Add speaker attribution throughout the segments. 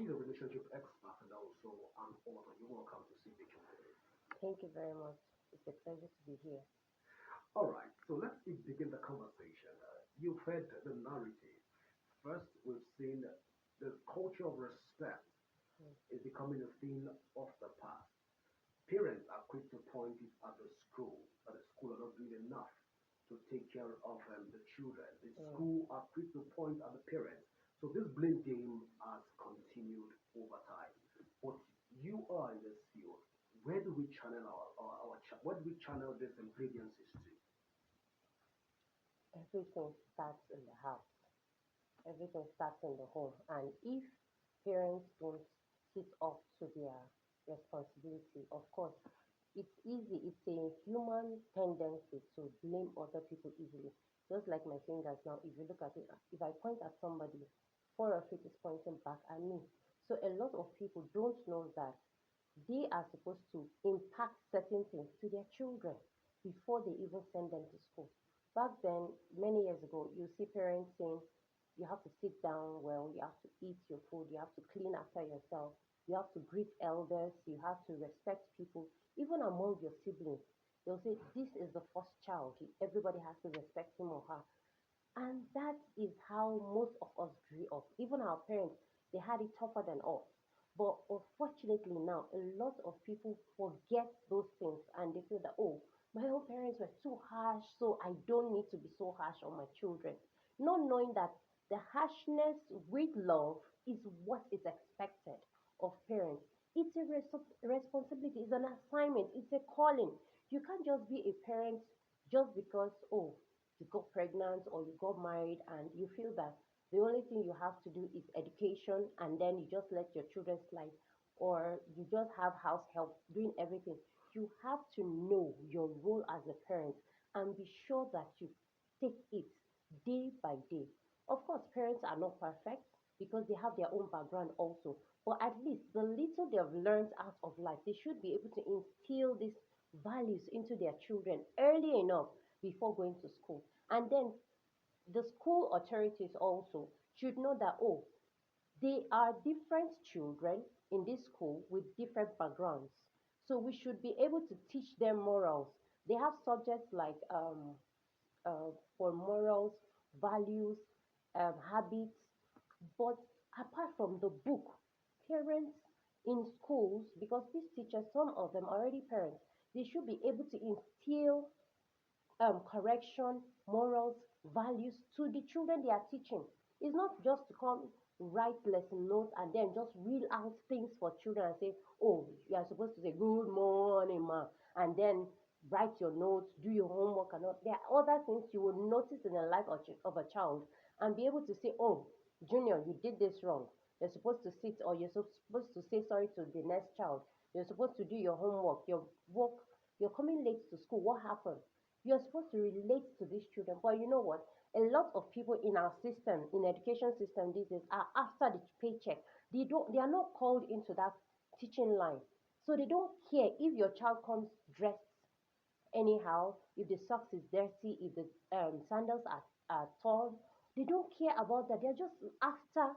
Speaker 1: she's a relationship expert and also an author. You're welcome to see Vicky.
Speaker 2: Thank you very much. It's a pleasure to be here.
Speaker 1: All right, so let's begin the conversation. You've heard the narrative. First, we've seen the culture of respect
Speaker 2: Mm.
Speaker 1: is becoming a thing of the past. Parents are quick to point it at the school, that the school are not doing enough to take care of the children. The
Speaker 2: Mm.
Speaker 1: school are quick to point at the parents. So this blame game has continued over time. But you are in this field. Where do we channel where do we channel these ingredients to?
Speaker 2: Everything starts in the house. Everything starts in the home. And if parents don't sit up to their responsibility, of course, it's easy. It's a human tendency to blame other people easily. Just like my fingers now, if you look at it, if I point at somebody, four of it is pointing back at me. So a lot of people don't know that they are supposed to impact certain things to their children before they even send them to school. Back then, many years ago, you see parents saying you have to sit down well, you have to eat your food, you have to clean after yourself, you have to greet elders, you have to respect people, even among your siblings. They'll say this is the first child. Everybody has to respect him or her. And that is how most of us grew up. Even our parents, they had it tougher than us. But unfortunately now, a lot of people forget those things and they feel that, oh, my own parents were too harsh, so I don't need to be so harsh on my children. Not knowing that the harshness with love is what is expected of parents. It's a responsibility, it's an assignment, it's a calling. You can't just be a parent just because, oh, you got pregnant or you got married and you feel that the only thing you have to do is education and then you just let your children slide or you just have house help doing everything. You have to know your role as a parent and be sure that you take it day by day. Of course, parents are not perfect because they have their own background also, but at least the little they have learned out of life, they should be able to instill these values into their children early enough before going to school. And then the school authorities also should know that, oh, they are different children in this school with different backgrounds. So we should be able to teach them morals. They have subjects like for morals, values, habits. But apart from the book, parents in schools, because these teachers, some of them are already parents, they should be able to instill correction, morals, values to the children they are teaching. It's not just to come write lesson notes and then just reel out things for children and say, oh, you are supposed to say good morning, ma, and then write your notes, do your homework, and all. There are other things you will notice in the life of a child and be able to say, oh, Junior, you did this wrong. You're supposed to sit or you're supposed to say sorry to the next child. You're supposed to do your homework, your work. You're coming late to school. What happened? You're supposed to relate to these children. But you know what? A lot of people in our system, in education system these days, are after the paycheck. They are not called into that teaching line. So they don't care if your child comes dressed anyhow, if the socks is dirty, if the sandals are torn. They don't care about that. They're just after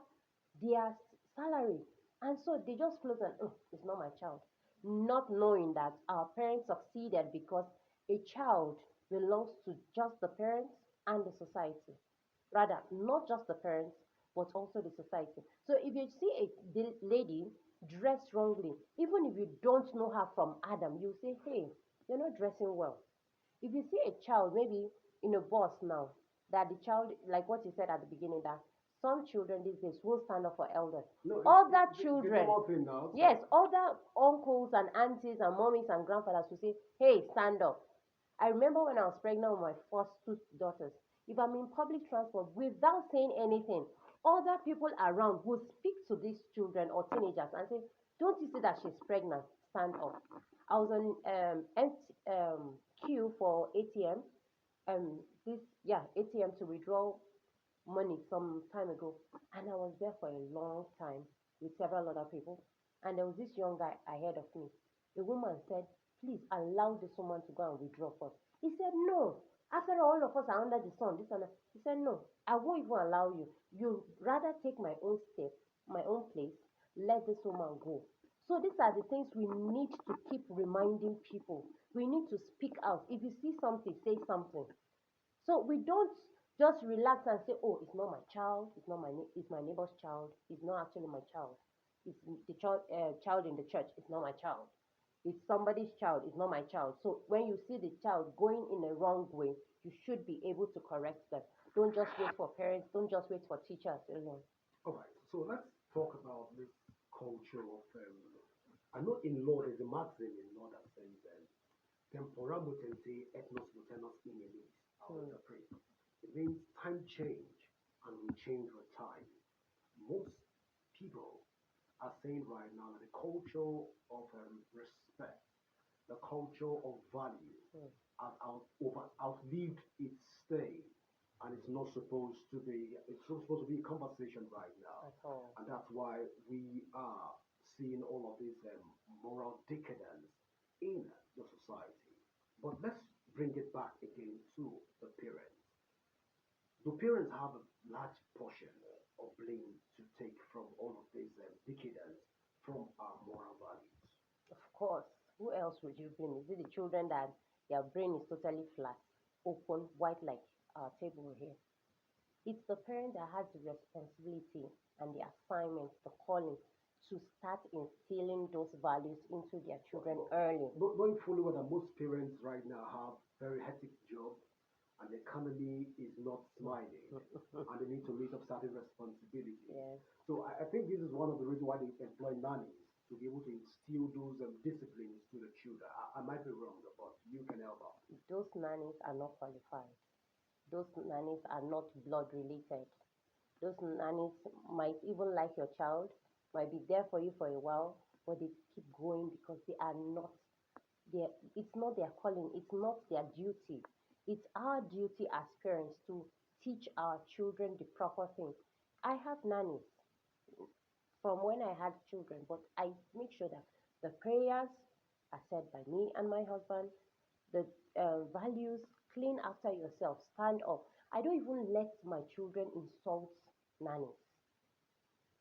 Speaker 2: their salary. And so they just close and, oh, it's not my child. Not knowing that our parents succeeded because a child belongs to just the parents and the society. Rather, not just the parents, but also the society. So if you see a lady dressed wrongly, even if you don't know her from Adam, you say, hey, you're not dressing well. If you see a child, maybe in a bus now, that the child, like what you said at the beginning, that some children these days will stand up for elders.
Speaker 1: No,
Speaker 2: Other
Speaker 1: the
Speaker 2: children,
Speaker 1: normal thing now.
Speaker 2: yes, other uncles and aunties and mommies and grandfathers will say, hey, stand up. I remember when I was pregnant with my first two daughters, if I'm in public transport without saying anything, other people around will speak to these children or teenagers and say, don't you see that she's pregnant? Stand up. I was on queue for ATM, this, yeah, ATM to withdraw money some time ago. And I was there for a long time with several other people. And there was this young guy ahead of me. The woman said, please allow this woman to go and withdraw first. He said, no. After all of us are under the sun, this and that. He said, no, I won't even allow you. You rather take my own step, my own place, let this woman go. So these are the things we need to keep reminding people. We need to speak out. If you see something, say something. So we don't just relax and say, "Oh, it's not my child. It's not it's my neighbor's child. It's not actually my child. It's the child in the church. It's not my child. It's somebody's child. It's not my child." So when you see the child going in a wrong way, you should be able to correct them. Don't just wait for parents. Don't just wait for teachers alone.
Speaker 1: All right, so let's talk about this culture of. I know in law there's a maxim in law that says tempora mutante ethnos mutenos inimis. I'll
Speaker 2: Hmm.
Speaker 1: interpret. It means time change and we change with time. Most people are saying right now that the culture of respect, the culture of value,
Speaker 2: Hmm.
Speaker 1: outlived its stay, and it's not supposed to be. It's not supposed to be a conversation right now,
Speaker 2: At all.
Speaker 1: and that's why we are seeing all of this moral decadence in the society. But let's bring it back again to the parents. Do parents have a large portion of blame to take from all of this decadence from our moral values?
Speaker 2: Of course. Who else would you blame? Is it the children that their brain is totally flat, open, white like our table here? It's the parent that has the responsibility and the assignment, the calling to start instilling those values into their
Speaker 1: But,
Speaker 2: children
Speaker 1: but
Speaker 2: early.
Speaker 1: knowing fully well that most parents right now have very hectic job and the economy is not smiling and they need to meet up certain responsibilities.
Speaker 2: Yes,
Speaker 1: So I think this is one of the reasons why they employ nannies to be able to instill those disciplines to the children. I might be wrong, but you can help out.
Speaker 2: those nannies are not qualified. Those nannies are not blood related. Those nannies might even like your child, might be there for you for a while, but they keep going because they are not their it's not their calling, it's not their duty. It's our duty as parents to teach our children the proper things. I have nannies from when I had children, but I make sure that the prayers are said by me and my husband, the values, clean after yourself, stand up. I don't even let my children insult nannies.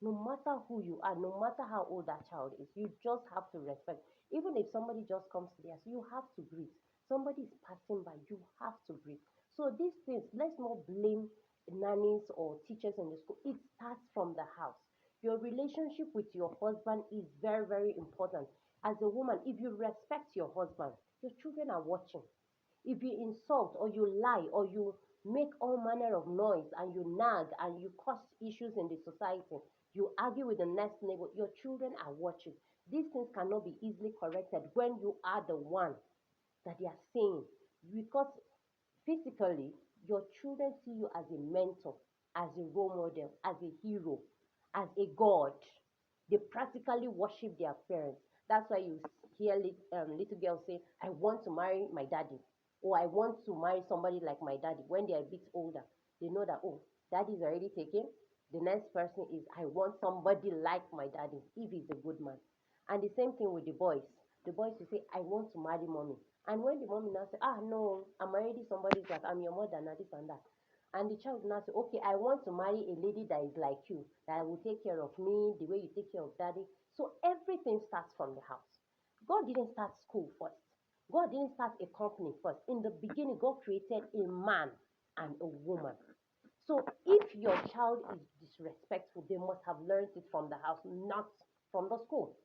Speaker 2: No matter who you are, no matter how old that child is, you just have to respect. Even if somebody just comes to the house, you have to greet. Somebody is passing by, you have to greet. So these things, let's not blame nannies or teachers in the school. It starts from the house. Your relationship with your husband is very, very important. As a woman, if you respect your husband, your children are watching. If you insult or you lie or you make all manner of noise and you nag and you cause issues in the society, you argue with the next neighbor, your children are watching. These things cannot be easily corrected when you are the one that they are saying. Because physically, your children see you as a mentor, as a role model, as a hero, as a god. They practically worship their parents. That's why you hear little girls say, "I want to marry my daddy," or "I want to marry somebody like my daddy." When they are a bit older, they know that, oh, daddy is already taken. The next person is, "I want somebody like my daddy," if he's a good man. And the same thing with the boys. The boys will say, "I want to marry mommy." And when the mommy now say, "Ah, no, I'm already somebody's wife, I'm your mother, now this and that." And the child now say, "Okay, I want to marry a lady that is like you, that will take care of me the way you take care of daddy." So everything starts from the house. God didn't start school first. God didn't start a company first. In the beginning, God created a man and a woman. So if your child is disrespectful, they must have learned it from the house, not from the school,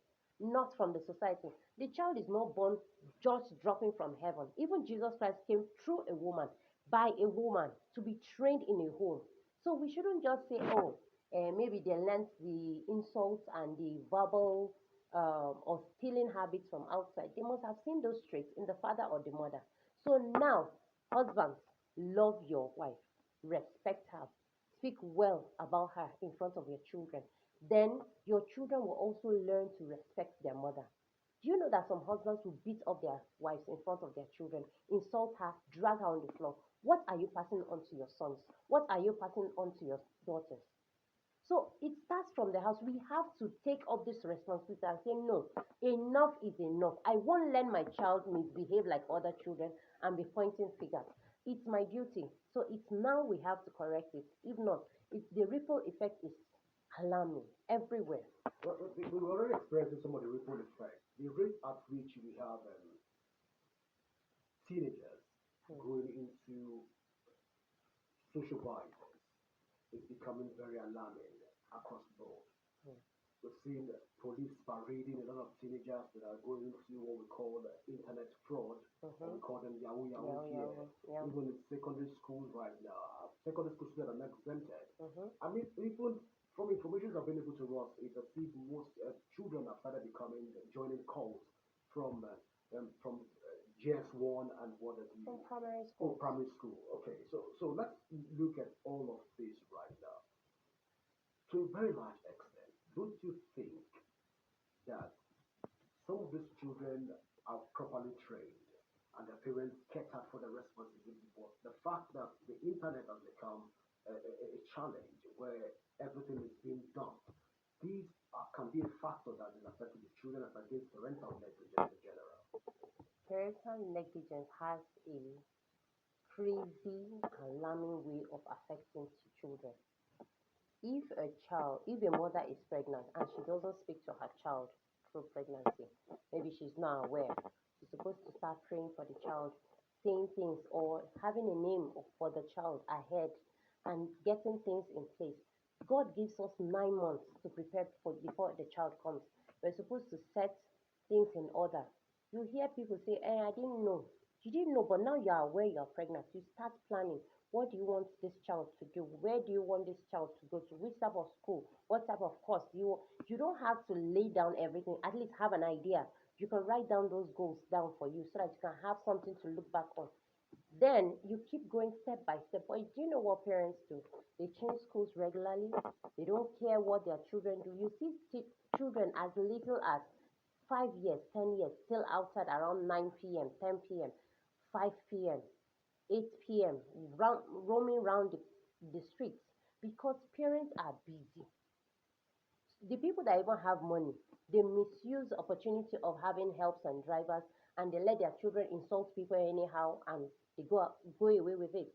Speaker 2: not from the society. The child is not born just dropping from heaven. Even Jesus Christ came through a woman, by a woman, to be trained in a home. So we shouldn't just say, "Oh, maybe they learned the insults and the verbal or stealing habits from outside." They must have seen those traits in the father or the mother. So now, husbands, love your wife, respect her, speak well about her in front of your children. Then your children will also learn to respect their mother. Do you know that some husbands will beat up their wives in front of their children, insult her, drag her on the floor? What are you passing on to your sons? What are you passing on to your daughters? So it starts from the house. We have to take up this responsibility and say, "No, enough is enough. I won't let my child misbehave like other children and be pointing fingers. It's my duty." So it's now we have to correct it. If not, the ripple effect is alarming everywhere.
Speaker 1: Well,
Speaker 2: mm,
Speaker 1: going into social violence is becoming very alarming across the board.
Speaker 2: mm.
Speaker 1: We've seen police parading a lot of teenagers that are going into what we call internet fraud, or
Speaker 2: Mm-hmm.
Speaker 1: we call them Yahoo Yahoo
Speaker 2: Yeah,
Speaker 1: here,
Speaker 2: yeah, yeah.
Speaker 1: even in secondary schools right now. Secondary schools that are not exempted.
Speaker 2: Mm-hmm.
Speaker 1: I mean, even from information available to us, it has seen most children have started becoming joining cults from JS1 and what have you.
Speaker 2: From primary
Speaker 1: Oh,
Speaker 2: schools.
Speaker 1: primary school. Okay, so let's look at all of this right now. To a very large extent, don't you think that some of these children are properly trained and their parents kept out for the responsibility? But the fact that the internet has become a challenge where everything is being done, these can be a factor that is affecting the children as against parental negligence in general.
Speaker 2: Parental negligence has a crazy, alarming way of affecting children. If a mother is pregnant and she doesn't speak to her child through pregnancy, maybe she's not aware, she's supposed to start praying for the child, saying things, or having a name for the child ahead and getting things in place. God gives us 9 months to prepare for before the child comes. We're supposed to set things in order. You hear people say, I didn't know. You didn't know, but now you are aware you are pregnant. You start planning. What do you want this child to do? Where do you want this child to go to? Which type of school? What type of course do you? You don't have to lay down everything. At least have an idea. You can write down those goals down for you so that you can have something to look back on. Then you keep going step by step. But do you know what parents do? They change schools regularly. They don't care what their children do. You see children as little as 5 years, 10 years, still outside around 9 p.m., 10 p.m., 5 p.m., 8 p.m., roaming around the streets because parents are busy. The people that even have money, they misuse the opportunity of having helps and drivers, and they let their children insult people anyhow, and they go away with it.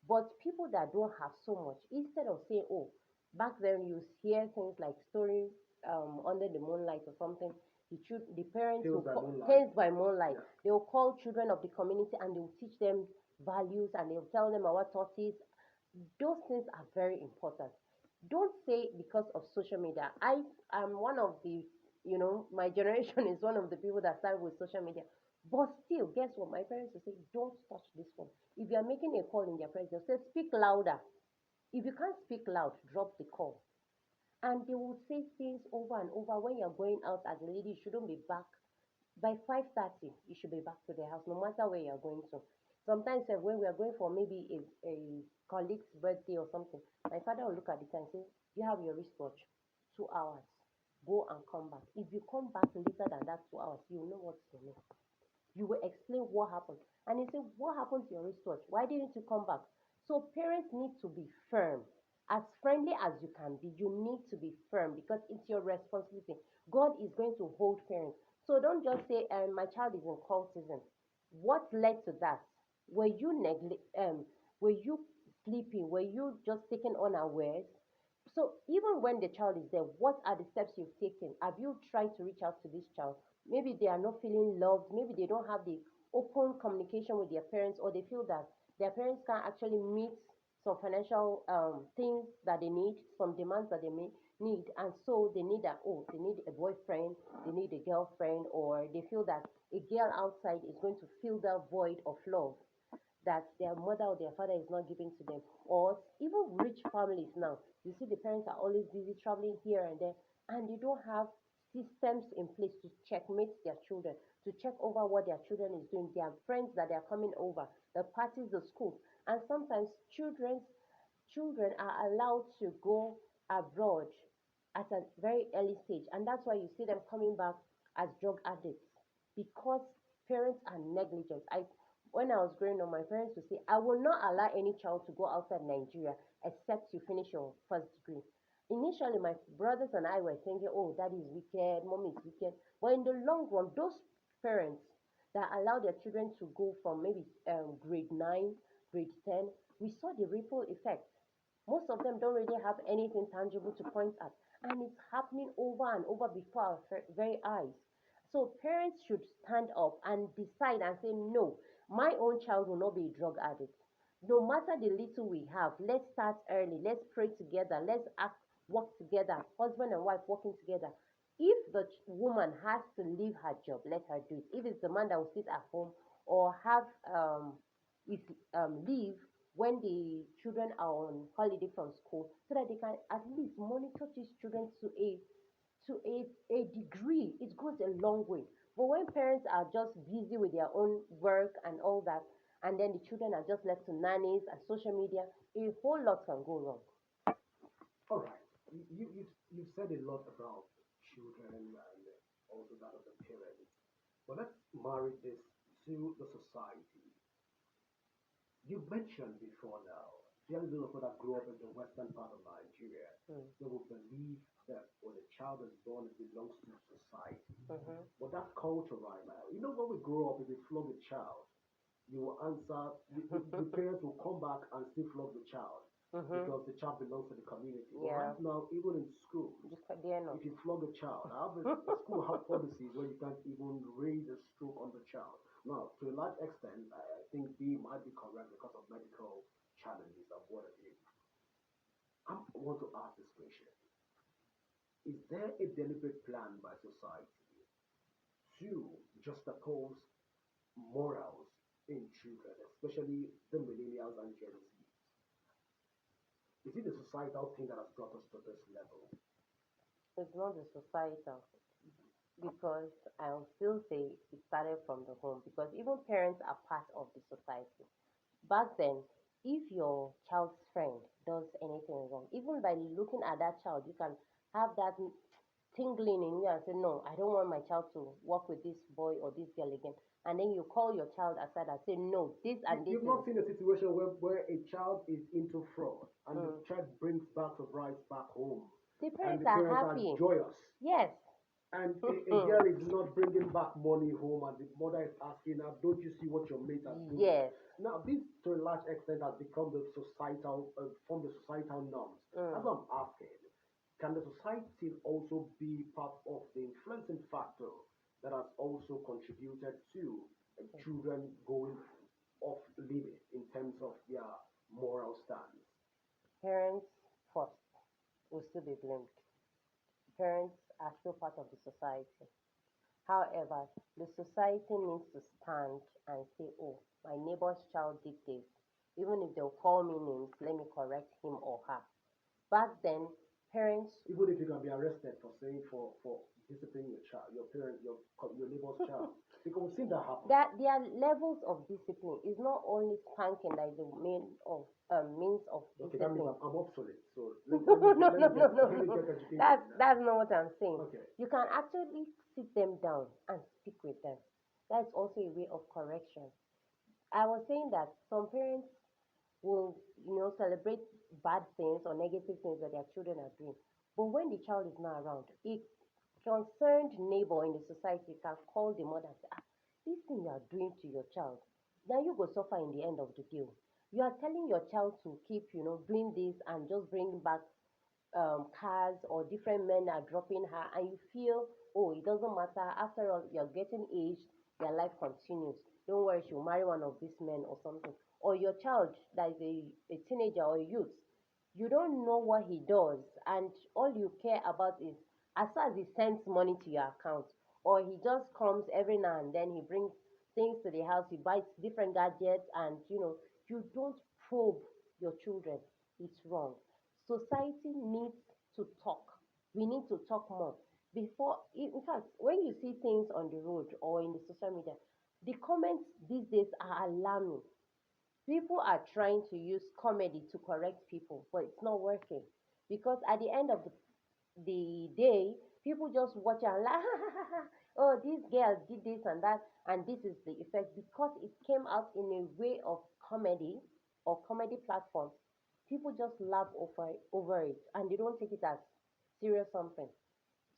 Speaker 2: But people that don't have so much, instead of saying, oh, back then you hear things like story under the moonlight or something. The parents
Speaker 1: Tales
Speaker 2: will
Speaker 1: by
Speaker 2: call
Speaker 1: moonlight.
Speaker 2: tales by moonlight.
Speaker 1: Yeah.
Speaker 2: They will call children of the community and they will teach them values and they'll tell them our tortoise. Those things are very important. Don't say because of social media. I am one of the, my generation is one of the people that started with social media. But still, guess what? My parents will say, don't touch this phone. If you are making a call in their presence, they'll say, speak louder. If you can't speak loud, drop the call. And they will say things over and over. When you're going out as a lady, you shouldn't be back by 5:30. You should be back to the house, no matter where you're going to. Sometimes when we are going for maybe a colleague's birthday or something, my father will look at the time and say, you have your wristwatch, 2 hours. Go and come back. If you come back later than that 2 hours, you will know what's your name. You will explain what happened. And he said, what happened to your wristwatch? Why didn't you come back? So parents need to be firm. As friendly as you can be, you need to be firm because it's your responsibility. God is going to hold parents. So don't just say, my child is in cultism. What led to that? Were you were you sleeping? Were you just taken unawares? So even when the child is there, what are the steps you've taken? Have you tried to reach out to this child? Maybe they are not feeling loved. Maybe they don't have the open communication with their parents, or they feel that their parents can't actually meet some financial things that they need, some demands that they may need, and so they need they need a boyfriend, they need a girlfriend, or they feel that a girl outside is going to fill that void of love that their mother or their father is not giving to them. Or even rich families now, you see the parents are always busy traveling here and there, and they don't have systems in place to checkmate their children, to check over what their children is doing, their friends that they are coming over, the parties, the schools. And sometimes children are allowed to go abroad at a very early stage, and that's why you see them coming back as drug addicts because parents are negligent. I When I was growing up, my parents would say, I will not allow any child to go outside Nigeria except you finish your first degree. Initially, my brothers and I were thinking, oh, daddy is wicked, mommy is wicked. But in the long run, those parents that allow their children to go from maybe grade 9, grade 10, we saw the ripple effect. Most of them don't really have anything tangible to point at. And it's happening over and over before our very eyes. So parents should stand up and decide and say, no, My own child will not be a drug addict. No matter the little we have, let's start early. Let's pray together. Let's act, work together. Husband and wife working together. If the woman has to leave her job, let her do it. If it's the man that will sit at home or have is leave when the children are on holiday from school, so that they can at least monitor these children to a degree. It goes a long way. But when parents are just busy with their own work and all that, and then the children are just left to nannies and social media, a whole lot can go wrong.
Speaker 1: All right. You've said a lot about children and also that of the parents. But let's marry this to the society. You mentioned before now, young people that grew up in the western part of Nigeria,
Speaker 2: Mm.
Speaker 1: they will believe that when a child is born, it belongs to society.
Speaker 2: Mm-hmm.
Speaker 1: But that culture right now, when we grow up, if we flog a child, you will answer, the parents will come back and still flog the child
Speaker 2: Mm-hmm.
Speaker 1: because the child belongs to the community. But
Speaker 2: Yeah,
Speaker 1: right now, even in schools,
Speaker 2: you can dare not.
Speaker 1: if you flog a child, the school have policies where you can't even raise a stroke on the child. Now, to a large extent, I think B might be correct because of medical challenges and what have you. I want to ask this question. Is there a deliberate plan by society to juxtapose morals in children, especially the millennials and Gen Z? Is it the societal thing that has brought us to this level?
Speaker 2: It's not the societal, because I'll still say it started from the home, because even parents are part of the society. Back then, if your child's friend does anything wrong, even by looking at that child, you can have that tingling in you and say, no, I don't want my child to work with this boy or this girl again. And then you call your child aside and say, no, this and this
Speaker 1: You've
Speaker 2: is.
Speaker 1: not seen a situation where a child is into fraud and the
Speaker 2: Mm.
Speaker 1: child brings back the rights back home
Speaker 2: The
Speaker 1: and
Speaker 2: parents
Speaker 1: the
Speaker 2: are
Speaker 1: parents are
Speaker 2: happy.
Speaker 1: joyous
Speaker 2: Yes.
Speaker 1: and a girl is not bringing back money home and the mother is asking her, don't you see what your mates are doing?
Speaker 2: Yes.
Speaker 1: Now, this to a large extent has become the from the societal norms. That's
Speaker 2: Mm.
Speaker 1: what I'm asking. Can the society also be part of the influencing factor that has also contributed to children going off limit in terms of their moral stance?
Speaker 2: Parents first will still be blamed. Parents are still part of the society. However, the society needs to stand and say, oh, my neighbor's child did this. Even if they'll call me names, let me correct him or her. Back then, parents,
Speaker 1: Even if you can be arrested for saying for disciplining your child, your parent, your neighbor's child, because we've seen that happen.
Speaker 2: that their levels of discipline is not only spanking like the main of means of
Speaker 1: Okay, that means
Speaker 2: discipline.
Speaker 1: I'm obsolete. So
Speaker 2: No, no, no, no, no,
Speaker 1: let me
Speaker 2: no.
Speaker 1: get educated
Speaker 2: That's
Speaker 1: in that.
Speaker 2: that's not what I'm saying.
Speaker 1: Okay.
Speaker 2: You can actually sit them down and speak with them. That's also a way of correction. I was saying that some parents will, celebrate bad things or negative things that their children are doing. But when the child is not around, a concerned neighbor in the society can call the mother and say, ah, this thing you are doing to your child, now you go suffer in the end of the day. You are telling your child to keep, doing this and just bring back cars, or different men are dropping her, and you feel, oh, it doesn't matter. After all, you're getting aged, your life continues. Don't worry, she'll marry one of these men or something. Or your child that is a teenager or a youth, you don't know what he does, and all you care about is as far as he sends money to your account, or he just comes every now and then, he brings things to the house, he buys different gadgets, and you don't probe your children. It's wrong. Society needs to talk. We need to talk more. Before, in fact, when you see things on the road or in the social media, the comments these days are alarming. People are trying to use comedy to correct people, but it's not working, because at the end of the day, people just watch and laugh. Oh, this girl did this and that, and this is the effect, because it came out in a way of comedy or comedy platforms. People just laugh over it, and they don't take it as serious something.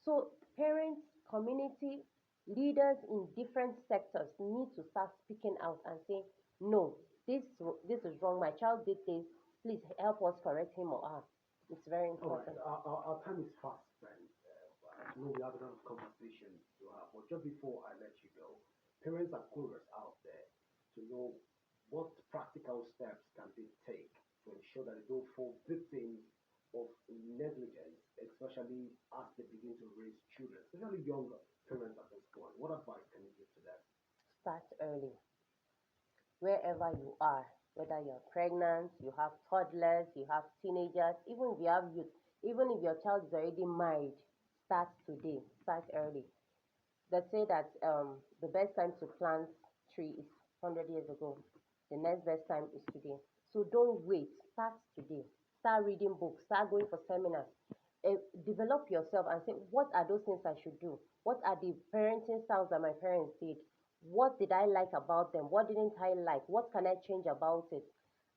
Speaker 2: So parents, community, leaders in different sectors need to start speaking out and saying, no, this is wrong. My child did this. Please help us correct him or her. It's very
Speaker 1: All right.
Speaker 2: important.
Speaker 1: Our time is fast spent. I know we have a lot of conversation to have, but just before I let you go, parents are chorus out there. to know what practical steps can they take to ensure that they don't fall victims of negligence, especially as they begin to raise children, especially younger parents at this point. What advice can you give to them?
Speaker 2: Start early, wherever you are, whether you're pregnant, you have toddlers, you have teenagers, even if you have youth, even if your child is already married, start today, start early. They say that the best time to plant tree is 100 years ago. The next best time is today. So don't wait. Start today. Start reading books. Start going for seminars. Develop yourself and say, what are those things I should do? What are the parenting styles that my parents did? What did I like about them? What didn't I like? What can I change about it?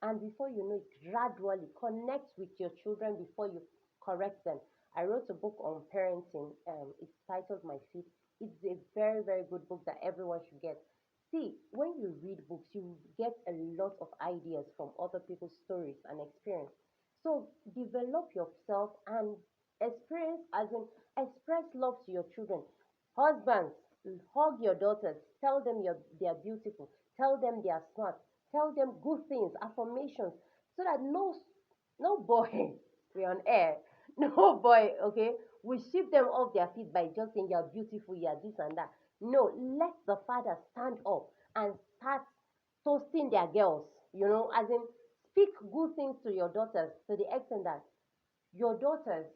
Speaker 2: And before you know it, gradually connect with your children before you correct them. I wrote a book on parenting. It's titled My Feet. It's a very, very good book that everyone should get. See, when you read books, you get a lot of ideas from other people's stories and experience. So develop yourself and experience, as in express love to your children. Husbands, hug your daughters. Tell them they are beautiful. Tell them they are smart. Tell them good things, affirmations, so that no boy, we're on air, no boy, okay, we shift them off their feet by just saying you're beautiful, you're this and that. No, let the father stand up and start toasting their girls, as in speak good things to your daughters to the extent that your daughters.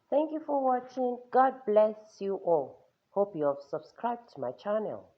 Speaker 2: Thank you for watching. God bless you all. Hope you have subscribed to my channel.